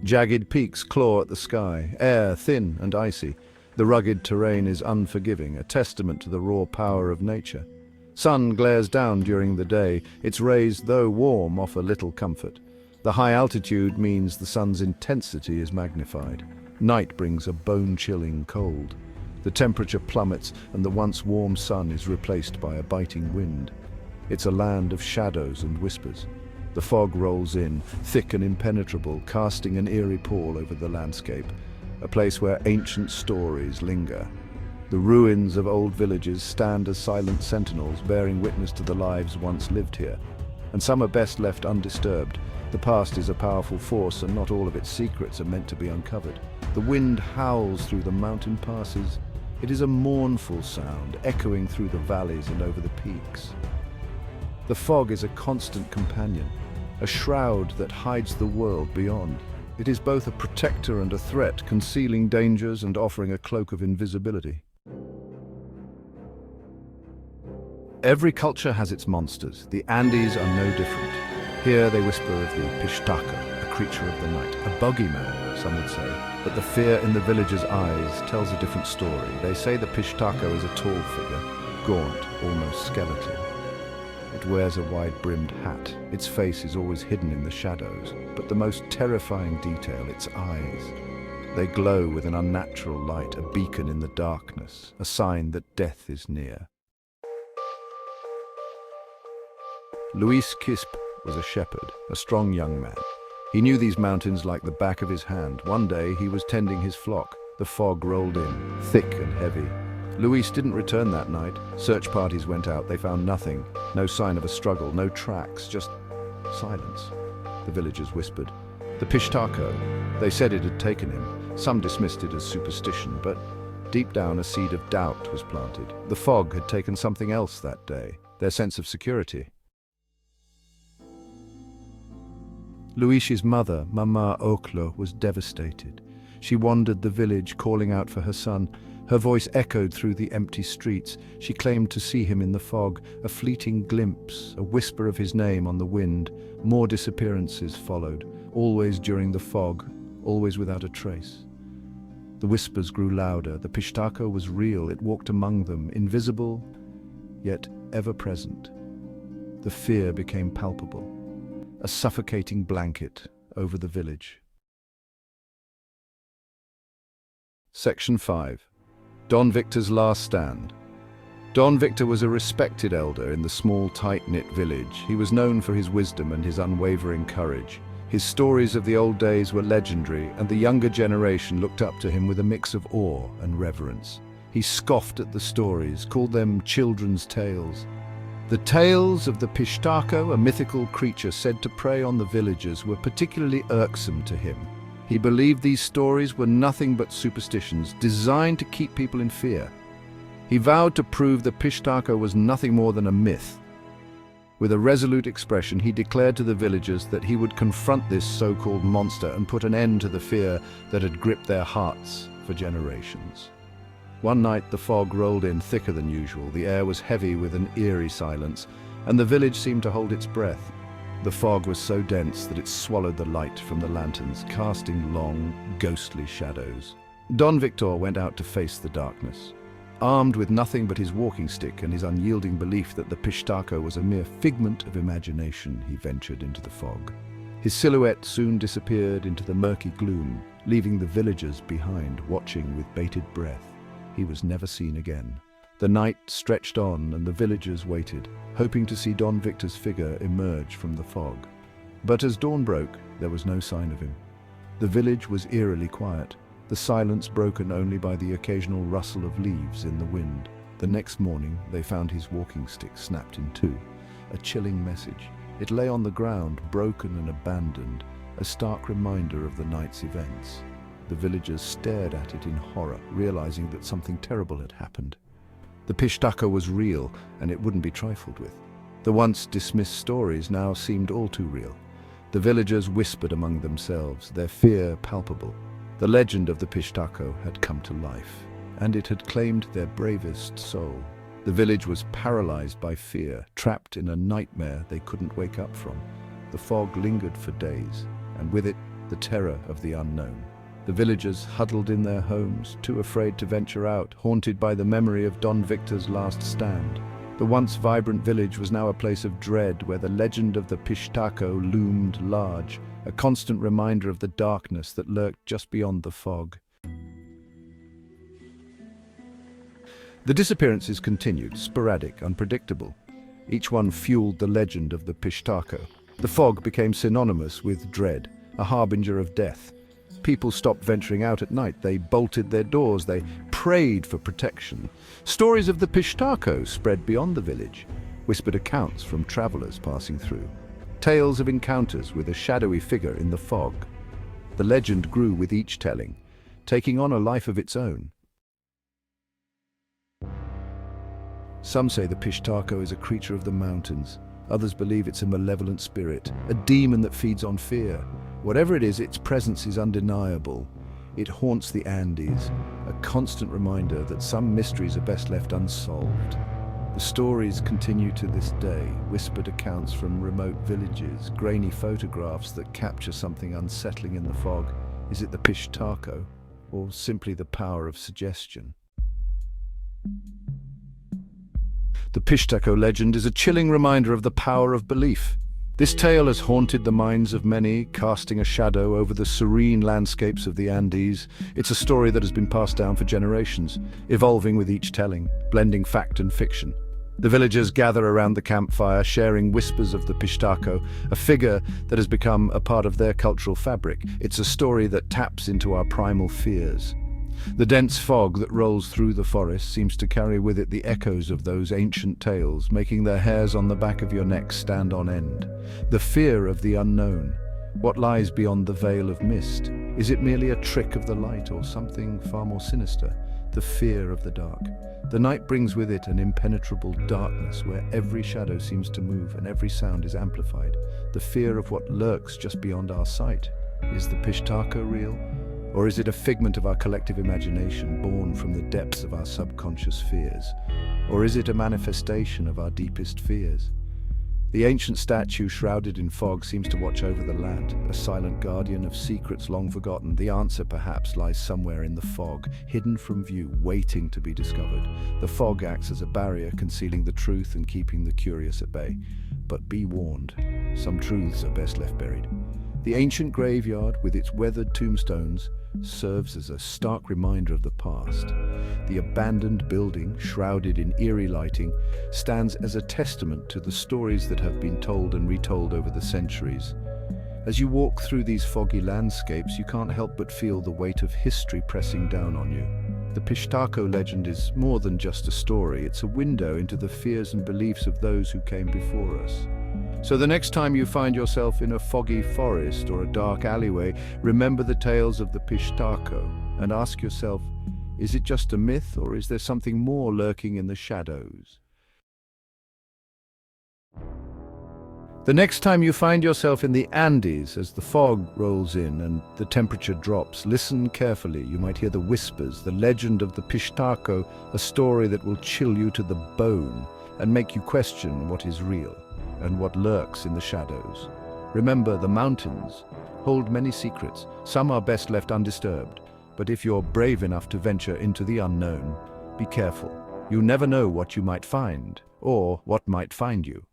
Jagged peaks claw at the sky, air thin and icy. The rugged terrain is unforgiving, a testament to the raw power of nature. Sun glares down during the day. Its rays, though warm, offer little comfort. The high altitude means the sun's intensity is magnified. Night brings a bone-chilling cold. The temperature plummets and the once warm sun is replaced by a biting wind. It's a land of shadows and whispers. The fog rolls in, thick and impenetrable, casting an eerie pall over the landscape, a place where ancient stories linger. The ruins of old villages stand as silent sentinels, bearing witness to the lives once lived here. And some are best left undisturbed. The past is a powerful force, and not all of its secrets are meant to be uncovered. The wind howls through the mountain passes. It is a mournful sound, echoing through the valleys and over the peaks. The fog is a constant companion, a shroud that hides the world beyond. It is both a protector and a threat, concealing dangers and offering a cloak of invisibility. Every culture has its monsters. The Andes are no different. Here they whisper of the Pishtaka, a creature of the night, a bogeyman, some would say. But the fear in the villagers' eyes tells a different story. They say the Pishtaka is a tall figure, gaunt, almost skeletal. It wears a wide-brimmed hat. Its face is always hidden in the shadows, but the most terrifying detail, its eyes. They glow with an unnatural light, a beacon in the darkness, a sign that death is near. Luis Quispe was a shepherd, a strong young man. He knew these mountains like the back of his hand. One day he was tending his flock. The fog rolled in, thick and heavy. Luis didn't return that night. Search parties went out. They found nothing. No sign of a struggle, no tracks, just silence. The villagers whispered. The Pishtaka. They said it had taken him. Some dismissed it as superstition, but deep down a seed of doubt was planted. The fog had taken something else that day, their sense of security. Luis's mother, Mama Oklo, was devastated. She wandered the village, calling out for her son. Her voice echoed through the empty streets. She claimed to see him in the fog, a fleeting glimpse, a whisper of his name on the wind. More disappearances followed, always during the fog, always without a trace. The whispers grew louder. The Pishtaka was real. It walked among them, invisible, yet ever present. The fear became palpable, a suffocating blanket over the village. Section 5. Don Victor's Last Stand. Don Victor was a respected elder in the small, tight-knit village. He was known for his wisdom and his unwavering courage. His stories of the old days were legendary, and the younger generation looked up to him with a mix of awe and reverence. He scoffed at the stories, called them children's tales. The tales of the Pishtaka, a mythical creature said to prey on the villagers, were particularly irksome to him. He believed these stories were nothing but superstitions designed to keep people in fear. He vowed to prove the Pishtaka was nothing more than a myth. With a resolute expression, he declared to the villagers that he would confront this so-called monster and put an end to the fear that had gripped their hearts for generations. One night the fog rolled in thicker than usual. The air was heavy with an eerie silence, and the village seemed to hold its breath. The fog was so dense that it swallowed the light from the lanterns, casting long, ghostly shadows. Don Victor went out to face the darkness. Armed with nothing but his walking stick and his unyielding belief that the Pishtaka was a mere figment of imagination, he ventured into the fog. His silhouette soon disappeared into the murky gloom, leaving the villagers behind, watching with bated breath. He was never seen again. The night stretched on and the villagers waited, hoping to see Don Victor's figure emerge from the fog. But as dawn broke, there was no sign of him. The village was eerily quiet, the silence broken only by the occasional rustle of leaves in the wind. The next morning, they found his walking stick snapped in two, a chilling message. It lay on the ground, broken and abandoned, a stark reminder of the night's events. The villagers stared at it in horror, realizing that something terrible had happened. The Pishtaka was real, and it wouldn't be trifled with. The once dismissed stories now seemed all too real. The villagers whispered among themselves, their fear palpable. The legend of the Pishtaka had come to life, and it had claimed their bravest soul. The village was paralyzed by fear, trapped in a nightmare they couldn't wake up from. The fog lingered for days, and with it, the terror of the unknown. The villagers huddled in their homes, too afraid to venture out, haunted by the memory of Don Victor's last stand. The once vibrant village was now a place of dread where the legend of the Pishtaco loomed large, a constant reminder of the darkness that lurked just beyond the fog. The disappearances continued, sporadic, unpredictable. Each one fueled the legend of the Pishtaco. The fog became synonymous with dread, a harbinger of death. People stopped venturing out at night. They bolted their doors. They prayed for protection. Stories of the Pishtaco spread beyond the village, whispered accounts from travelers passing through. Tales of encounters with a shadowy figure in the fog. The legend grew with each telling, taking on a life of its own. Some say the Pishtaco is a creature of the mountains. Others believe it's a malevolent spirit, a demon that feeds on fear. Whatever it is, its presence is undeniable. It haunts the Andes, a constant reminder that some mysteries are best left unsolved. The stories continue to this day, whispered accounts from remote villages, grainy photographs that capture something unsettling in the fog. Is it the Pishtaco, or simply the power of suggestion? The Pishtaco legend is a chilling reminder of the power of belief. This tale has haunted the minds of many, casting a shadow over the serene landscapes of the Andes. It's a story that has been passed down for generations, evolving with each telling, blending fact and fiction. The villagers gather around the campfire, sharing whispers of the Pishtaco, a figure that has become a part of their cultural fabric. It's a story that taps into our primal fears. The dense fog that rolls through the forest seems to carry with it the echoes of those ancient tales, making the hairs on the back of your neck stand on end. The fear of the unknown. What lies beyond the veil of mist? Is it merely a trick of the light or something far more sinister? The fear of the dark. The night brings with it an impenetrable darkness where every shadow seems to move and every sound is amplified. The fear of what lurks just beyond our sight. Is the Pishtaco real? Or is it a figment of our collective imagination, born from the depths of our subconscious fears? Or is it a manifestation of our deepest fears? The ancient statue shrouded in fog seems to watch over the land, a silent guardian of secrets long forgotten. The answer perhaps lies somewhere in the fog, hidden from view, waiting to be discovered. The fog acts as a barrier, concealing the truth and keeping the curious at bay. But be warned, some truths are best left buried. The ancient graveyard, with its weathered tombstones, serves as a stark reminder of the past. The abandoned building, shrouded in eerie lighting, stands as a testament to the stories that have been told and retold over the centuries. As you walk through these foggy landscapes, you can't help but feel the weight of history pressing down on you. The Pishtaco legend is more than just a story, it's a window into the fears and beliefs of those who came before us. So the next time you find yourself in a foggy forest or a dark alleyway, remember the tales of the Pishtaco and ask yourself, is it just a myth or is there something more lurking in the shadows? The next time you find yourself in the Andes as the fog rolls in and the temperature drops, listen carefully. You might hear the whispers, the legend of the Pishtaco, a story that will chill you to the bone and make you question what is real and what lurks in the shadows. Remember, the mountains hold many secrets. Some are best left undisturbed. But if you're brave enough to venture into the unknown, be careful. You never know what you might find or what might find you.